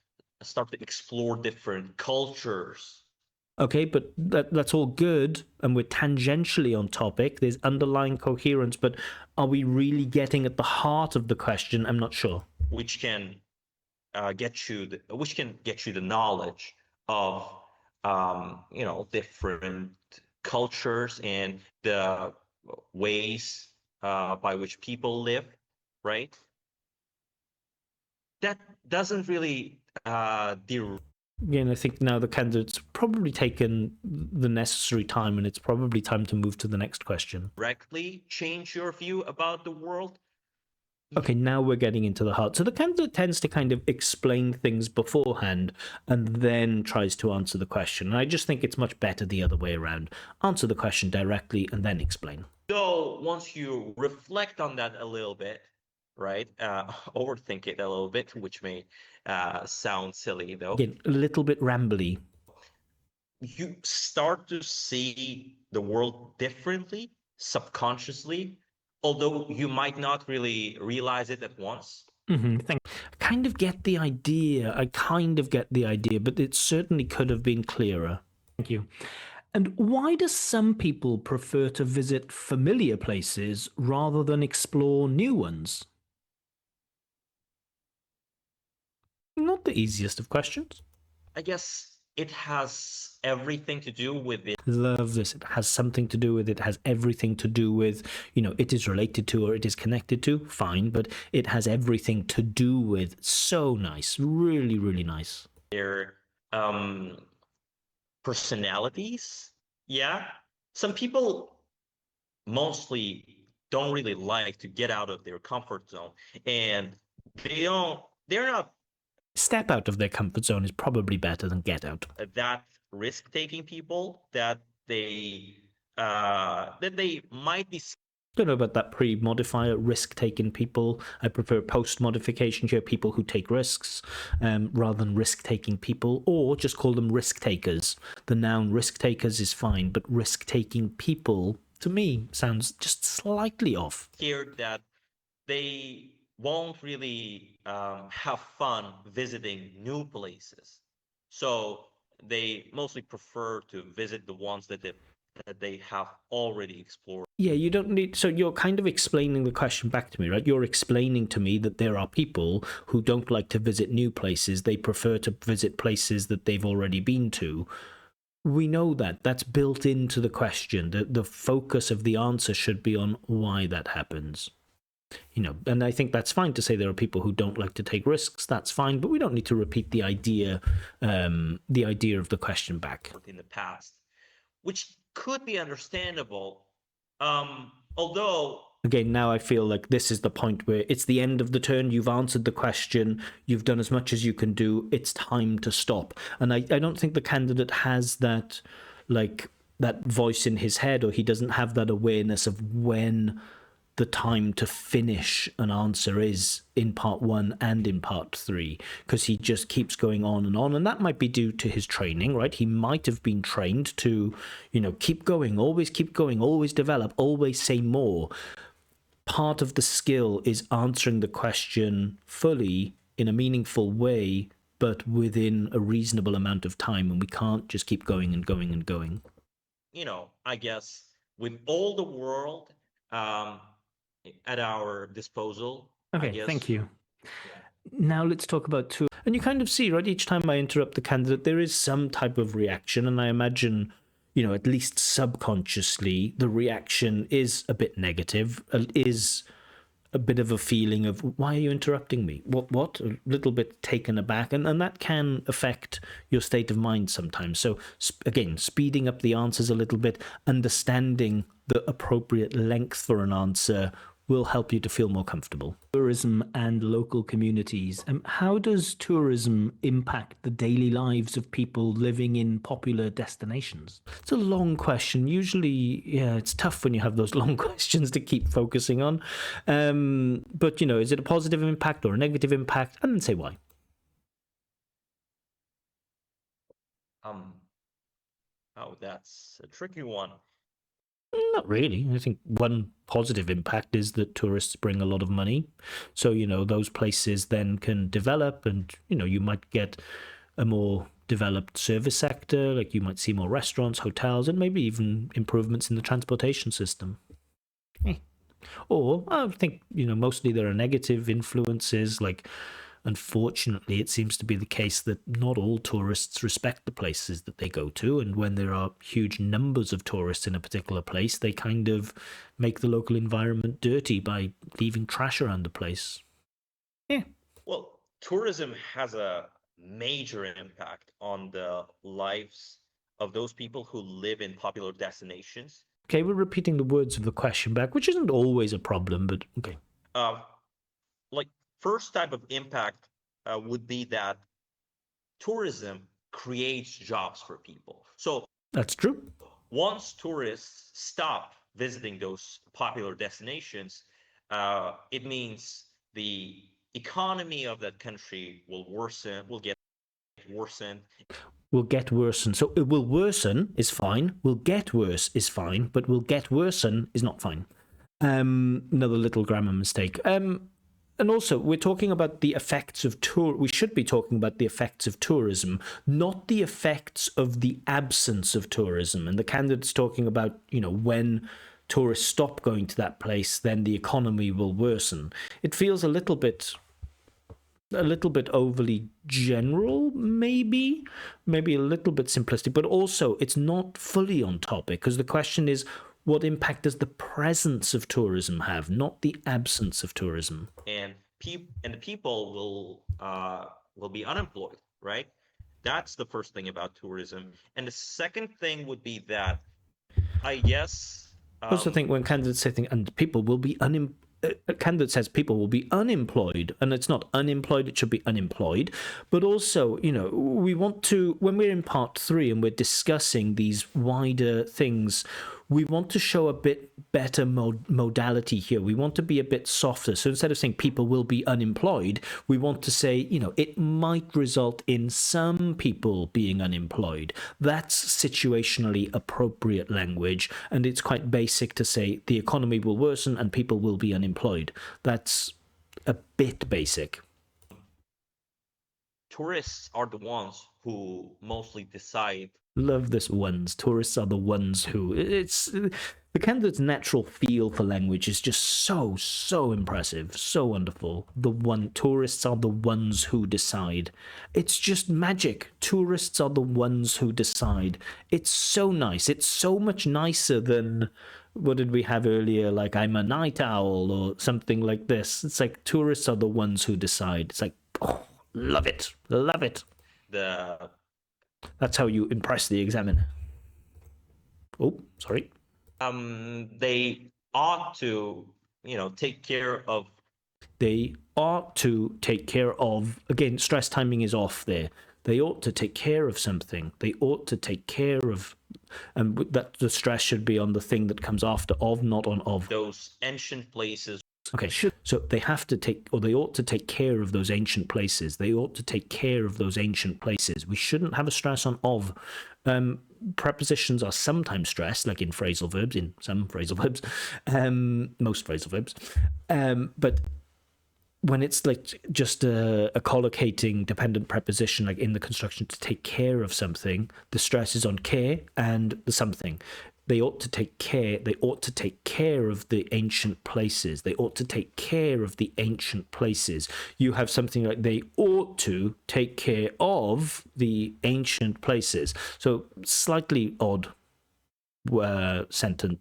B: start to explore different cultures.
A: Okay, but that's all good, and we're tangentially on topic. There's underlying coherence, but are we really getting at the heart of the question? I'm not sure.
B: Which can get you the knowledge of different cultures and the ways by which people live, right? That doesn't really
A: Again, I think now the candidate's probably taken the necessary time, and it's probably time to move to the next question.
B: directly change your view about the world,
C: Okay, now we're getting into the heart. So the candidate tends to kind of explain things beforehand and then tries to answer the question. And I just think it's much better the other way around. Answer the question directly and then explain.
B: So once you reflect on that a little bit, right, overthink it a little bit, which may sound silly though,
C: Again, a little bit rambly.
B: you start to see the world differently, subconsciously, although you might not really realize it at once.
C: I kind of get the idea. But it certainly could have been clearer. Thank you. And why do some people prefer to visit familiar places rather than explore new ones? Not the easiest of questions.
B: I guess it has everything to do with it.
C: Love this. It has something to do with it, has everything to do with, it is related to or it is connected to, fine, but it has everything to do with. So nice. Really, really nice.
B: Their personalities. Yeah. Some people mostly don't really like to get out of their comfort zone, and they're not
C: Step out of their comfort zone is probably better than get out.
B: that risk-taking people that they might be.
C: Don't know about that pre-modifier, risk-taking people. I prefer post-modification here, people who take risks, rather than risk-taking people, or just call them risk-takers. The noun risk-takers is fine, but risk-taking people, to me, sounds just slightly off.
B: Scared that they won't really have fun visiting new places, so they mostly prefer to visit the ones that they have already explored.
C: Yeah, you don't need. So you're kind of explaining the question back to me, right? You're explaining to me that there are people who don't like to visit new places. They prefer to visit places that they've already been to. We know that. That's built into the question. The focus of the answer should be on why that happens. And I think that's fine to say there are people who don't like to take risks. That's fine, but we don't need to repeat the idea of the question back.
B: In the past, which could be understandable. Although,
C: again, now I feel like this is the point where it's the end of the turn. You've answered the question. You've done as much as you can do. It's time to stop. And I don't think the candidate has that, that voice in his head, or he doesn't have that awareness of when the time to finish an answer is in part 1 and in part 3, because he just keeps going on, and that might be due to his training, right? He might have been trained to, keep going, always develop, always say more. Part of the skill is answering the question fully in a meaningful way, but within a reasonable amount of time, and we can't just keep going and going and going.
B: I guess with all the world at our disposal.
C: Okay, thank you. Now let's talk about tour. And you kind of see, right, each time I interrupt the candidate, there is some type of reaction. And I imagine, at least subconsciously, the reaction is a bit negative, is a bit of a feeling of, why are you interrupting me? What? A little bit taken aback. And that can affect your state of mind sometimes. So again, speeding up the answers a little bit, understanding the appropriate length for an answer will help you to feel more comfortable. Tourism and local communities. How does tourism impact the daily lives of people living in popular destinations? It's a long question. Usually, it's tough when you have those long questions to keep focusing on. But, is it a positive impact or a negative impact? And then say why.
B: That's a tricky one.
C: Not really. I think one positive impact is that tourists bring a lot of money. So, those places then can develop, and, you might get a more developed service sector, like you might see more restaurants, hotels, and maybe even improvements in the transportation system. Or I think, mostly there are negative influences, like, unfortunately, it seems to be the case that not all tourists respect the places that they go to. And when there are huge numbers of tourists in a particular place, they kind of make the local environment dirty by leaving trash around the place. Yeah.
B: Well, tourism has a major impact on the lives of those people who live in popular destinations.
C: Okay, we're repeating the words of the question back, which isn't always a problem, but okay.
B: like first type of impact would be that tourism creates jobs for people. So
A: That's true.
B: once tourists stop visiting those popular destinations, it means the economy of that country will get worsened.
A: Will get worsen. So it will worsen is fine. Will get worse is fine, but will get worsen is not fine. Another little grammar mistake. And also, we're talking about the effects of we should be talking about the effects of tourism, not the effects of the absence of tourism. And the candidate's talking about, when tourists stop going to that place, then the economy will worsen. It feels a little bit overly general, maybe a little bit simplistic, but also it's not fully on topic, because the question is, what impact does the presence of tourism have, not the absence of tourism?
B: And the people will be unemployed, right? That's the first thing about tourism. And the second thing would be that I guess
A: I also think when candidates say things, and people will be a candidate says people will be unemployed, and it's not unemployed, it should be unemployed. But also, we want to, when we're in part 3 and we're discussing these wider things, we want to show a bit better modality here. We want to be a bit softer. So instead of saying people will be unemployed, we want to say, it might result in some people being unemployed. That's situationally appropriate language, and it's quite basic to say the economy will worsen and people will be unemployed. That's a bit basic.
B: Tourists are the ones who mostly decide.
A: Love this ones. Tourists are the ones who. It's the candidate's natural feel for language is just so impressive, so wonderful. Tourists are the ones who decide. It's just magic. Tourists are the ones who decide. It's so nice. It's so much nicer than what did we have earlier? Like I'm a night owl or something like this. It's like tourists are the ones who decide. It's like, oh, love it, love it. That's how you impress the examiner. Oh, sorry.
B: They ought to, take care of.
A: They ought to take care of. Again, stress timing is off there. They ought to take care of something. They ought to take care of, and that the stress should be on the thing that comes after of, not on of.
B: Those ancient places.
A: Okay, so they have to take, or they ought to take care of those ancient places. They ought to take care of those ancient places. We shouldn't have a stress on of. Prepositions are sometimes stressed, like in phrasal verbs, in some phrasal verbs, most phrasal verbs. But when it's like just a collocating dependent preposition, like in the construction to take care of something, the stress is on care and the something. They ought to take care. They ought to take care of the ancient places. They ought to take care of the ancient places. You have something like they ought to take care of the ancient places. So slightly odd sentence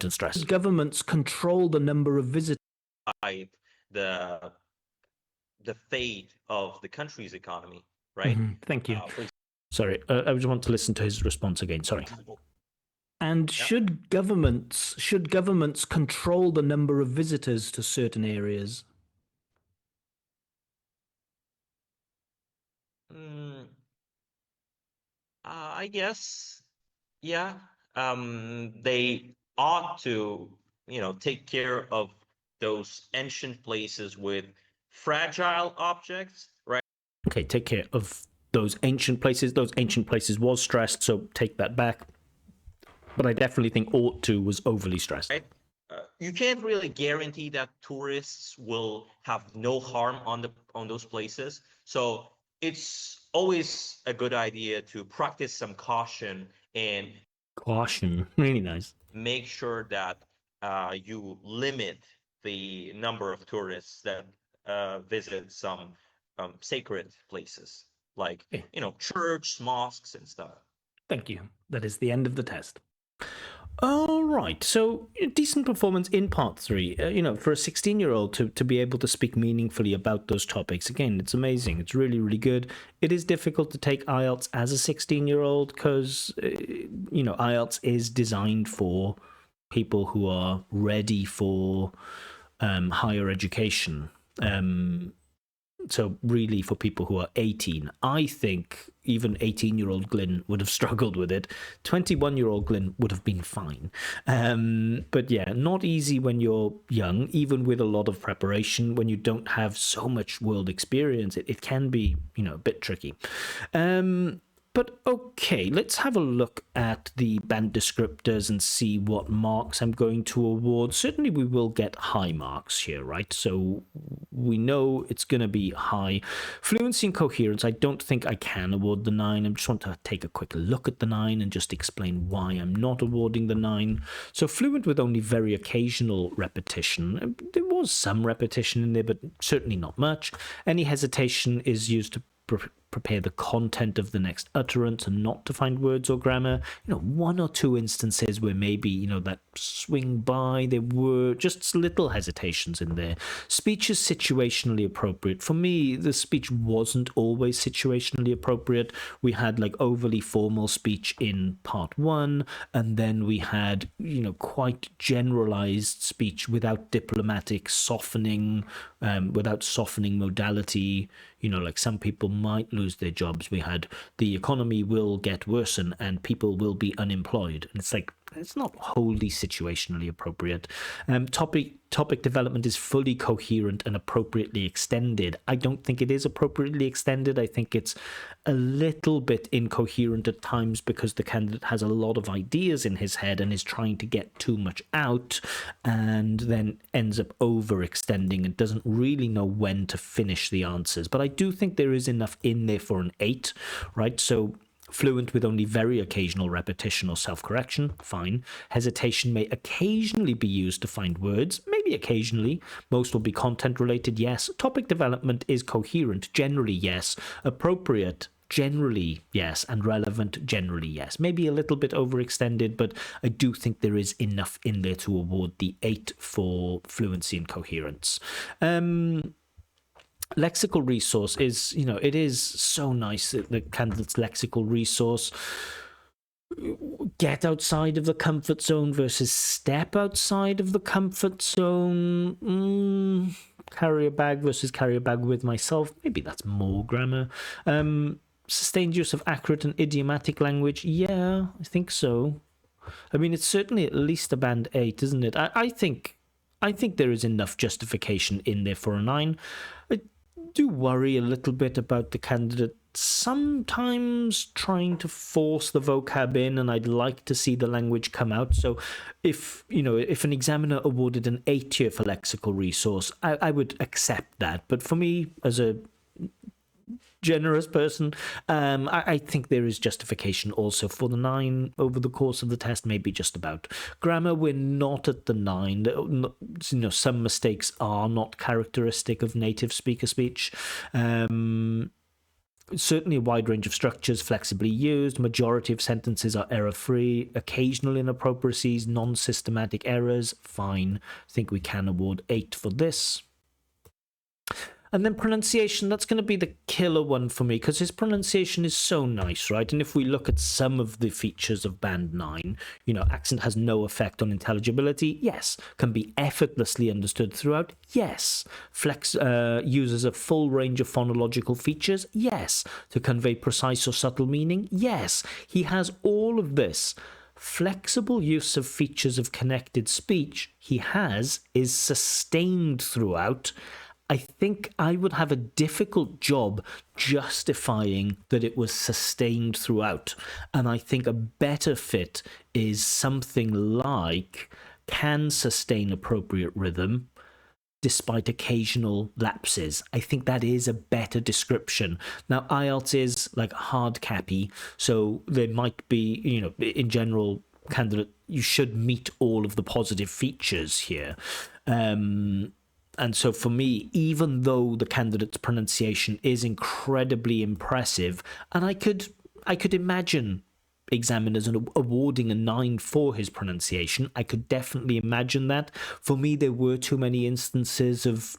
A: stress.
C: Governments control the number of visitors.
B: The fate of the country's economy, right?
C: Thank you.
A: Sorry, I just want to listen to his response again. Sorry.
C: And should governments control the number of visitors to certain areas?
B: I guess, yeah. They ought to, take care of those ancient places with fragile objects, right?
A: Okay, take care of those ancient places. Those ancient places was stressed, so take that back. But I definitely think ought to was overly stressed.
B: Right? You can't really guarantee that tourists will have no harm on those places. So it's always a good idea to practice some caution and
A: really nice.
B: Make sure that you limit the number of tourists that visit some sacred places like church, mosques, and stuff.
C: Thank you. That is the end of the test.
A: All right, so decent performance in part 3. For a 16-year-old to be able to speak meaningfully about those topics, again, it's amazing. It's really, really good. It is difficult to take IELTS as a 16-year-old because, IELTS is designed for people who are ready for higher education. So really for people who are 18, I think even 18-year-old Glyn would have struggled with it. 21-year-old Glyn would have been fine. But yeah, not easy when you're young, even with a lot of preparation. When you don't have so much world experience, it can be, a bit tricky. But okay, let's have a look at the band descriptors and see what marks I'm going to award. Certainly we will get high marks here, right? So we know it's going to be high. Fluency and coherence, I don't think I can award the 9. I just want to take a quick look at the 9 and just explain why I'm not awarding the 9. So fluent with only very occasional repetition. There was some repetition in there, but certainly not much. Any hesitation is used to prepare the content of the next utterance and not to find words or grammar. 1 or 2 instances where maybe, that swing by, there were just little hesitations in there. Speech is situationally appropriate. For me, the speech wasn't always situationally appropriate. We had like overly formal speech in part 1, and then we had, quite generalized speech without diplomatic softening, without softening modality. Like some people might lose their jobs. We had the economy will get worsen and people will be unemployed. And it's like, it's not wholly situationally appropriate. Topic development is fully coherent and appropriately extended. I don't think it is appropriately extended. I think it's a little bit incoherent at times because the candidate has a lot of ideas in his head and is trying to get too much out and then ends up overextending and doesn't really know when to finish the answers. But I do think there is enough in there for an 8, right? So fluent with only very occasional repetition or self-correction, fine. Hesitation may occasionally be used to find words, maybe occasionally. Most will be content-related, yes. Topic development is coherent, generally yes. Appropriate, generally yes. And relevant, generally yes. Maybe a little bit overextended, but I do think there is enough in there to award the 8 for fluency and coherence. Lexical resource is, it is so nice that the candidate's lexical resource get outside of the comfort zone versus step outside of the comfort zone. Carry a bag versus carry a bag with myself. Maybe that's more grammar. Sustained use of accurate and idiomatic language. Yeah, I think so. I mean, it's certainly at least a band 8, isn't it? I think there is enough justification in there for a 9. I do worry a little bit about the candidate sometimes trying to force the vocab in, and I'd like to see the language come out. So if an examiner awarded an 8 here for lexical resource, I would accept that. But for me, as a generous person, I think there is justification also for the 9 over the course of the test. Maybe just about grammar, we're not at the 9. Some mistakes are not characteristic of native speaker speech. Certainly a wide range of structures flexibly used. Majority of sentences are error-free. Occasional inappropriacies, non-systematic errors, fine. I think we can award 8 for this. And then pronunciation, that's going to be the killer one for me because his pronunciation is so nice, right? And if we look at some of the features of band 9, accent has no effect on intelligibility, yes. Can be effortlessly understood throughout, yes. Uses a full range of phonological features, yes. To convey precise or subtle meaning, yes. He has all of this. Flexible use of features of connected speech is sustained throughout. I think I would have a difficult job justifying that it was sustained throughout. And I think a better fit is something like can sustain appropriate rhythm despite occasional lapses. I think that is a better description. Now, IELTS is like hard cappy, so there might be, in general, candidate, you should meet all of the positive features here. And so for me, even though the candidate's pronunciation is incredibly impressive, and I could imagine examiners awarding a 9 for his pronunciation, I could definitely imagine that. For me, there were too many instances of,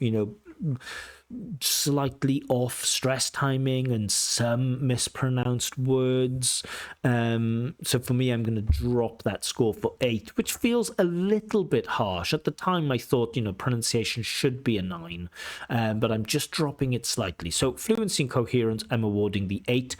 C: slightly off stress timing and some mispronounced words. So for me, I'm going to drop that score for 8, which feels a little bit harsh. At the time, I thought, pronunciation should be a 9, but I'm just dropping it slightly. So fluency and coherence, I'm awarding the 8.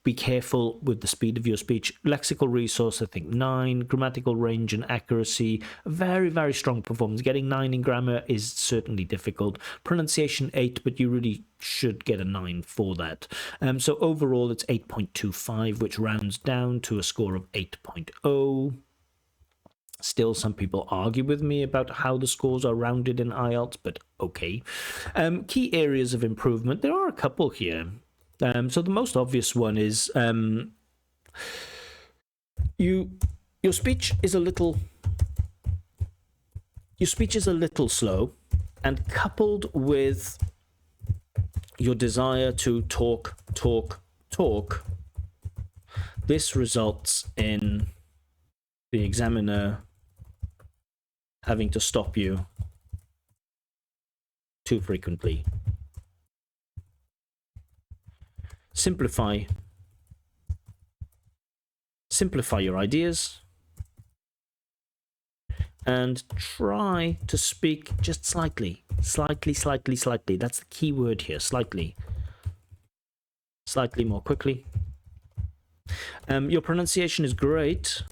C: Be careful with the speed of your speech. Lexical resource, I think 9. Grammatical range and accuracy, very, very strong performance. Getting 9 in grammar is certainly difficult. Pronunciation 8, but you really should get a 9 for that. So overall, it's 8.25, which rounds down to a score of 8.0. Still, some people argue with me about how the scores are rounded in IELTS, but okay. Key areas of improvement. There are a couple here. So the most obvious one is your speech is a little slow, and coupled with your desire to talk, this results in the examiner having to stop you too frequently. Simplify your ideas and try to speak just slightly. That's the key word here, slightly more quickly. Your pronunciation is great,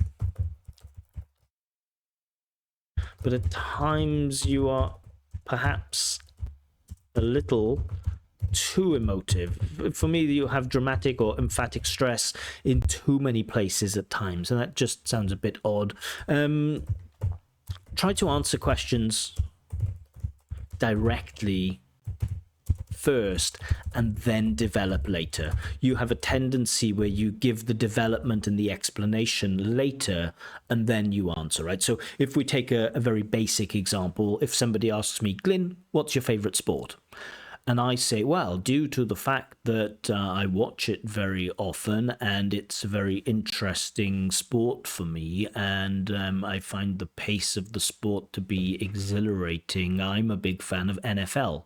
C: but at times you are perhaps a little too emotive. For me, you have dramatic or emphatic stress in too many places at times, and that just sounds a bit odd. Try to answer questions directly first and then develop later. You have a tendency where you give the development and the explanation later and then you answer, right? So if we take a very basic example, if somebody asks me, Glyn, what's your favorite sport? And I say, well, due to the fact that I watch it very often and it's a very interesting sport for me, and I find the pace of the sport to be exhilarating, I'm a big fan of NFL.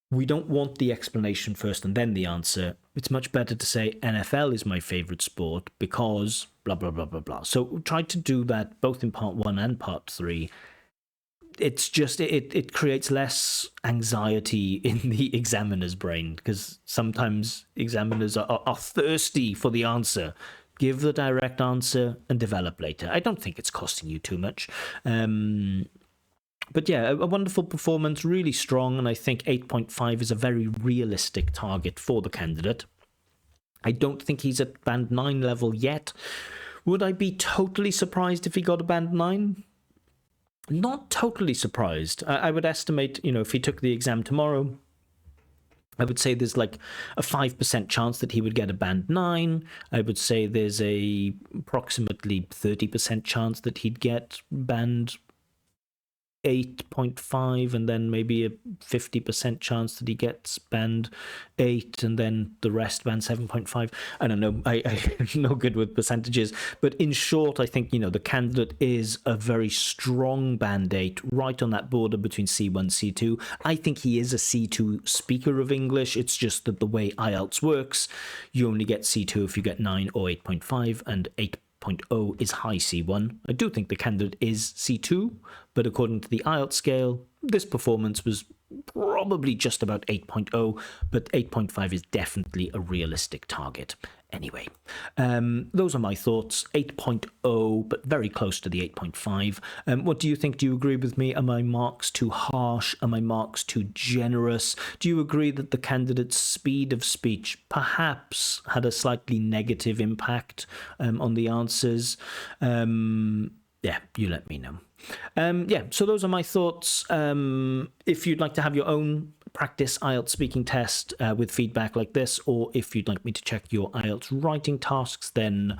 C: We don't want the explanation first and then the answer. It's much better to say NFL is my favorite sport because blah, blah, blah, blah, blah. So try to do that both in part 1 and part 3. It's just, it creates less anxiety in the examiner's brain, because sometimes examiners are thirsty for the answer. Give the direct answer and develop later. I don't think it's costing you too much. But yeah, a wonderful performance, really strong, and I think 8.5 is a very realistic target for the candidate. I don't think he's at band 9 level yet. Would I be totally surprised if he got a band 9? Not totally surprised. I would estimate, if he took the exam tomorrow, I would say there's like a 5% chance that he would get a band 9. I would say there's a approximately 30% chance that he'd get band 8.5, and then maybe a 50% chance that he gets band 8, and then the rest band 7.5. I don't know. I'm no good with percentages, but in short, I think the candidate is a very strong band 8, right on that border between C1 and C2. I think he is a C2 speaker of English. It's just that the way IELTS works, you only get C2 if you get 9 or 8.5, and 8.0 is high C1. I do think the candidate is C2, but according to the IELTS scale, this performance was probably just about 8.0, but 8.5 is definitely a realistic target. Anyway, those are my thoughts. 8.0, but very close to the 8.5. What do you think? Do you agree with me? Are my marks too harsh? Are my marks too generous? Do you agree that the candidate's speed of speech perhaps had a slightly negative impact on the answers? Yeah, you let me know. So those are my thoughts. If you'd like to have your own practice IELTS speaking test with feedback like this, or if you'd like me to check your IELTS writing tasks, then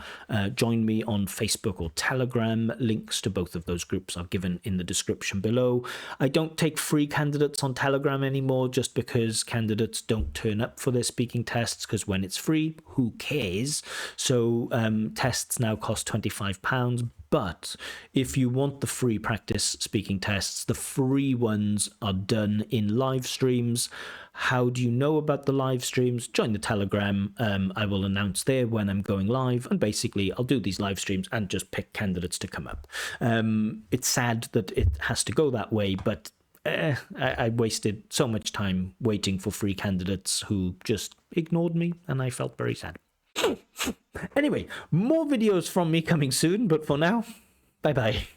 C: join me on Facebook or Telegram. Links to both of those groups are given in the description below. I don't take free candidates on Telegram anymore, just because candidates don't turn up for their speaking tests, because when it's free, who cares? So tests now cost £25,
A: But if you want the free practice speaking tests, the free ones are done in live streams. How do you know about the live streams? Join the Telegram. I will announce there when I'm going live. And basically, I'll do these live streams and just pick candidates to come up. It's sad that it has to go that way, but I wasted so much time waiting for free candidates who just ignored me, and I felt very sad. Anyway, more videos from me coming soon, but for now, bye-bye.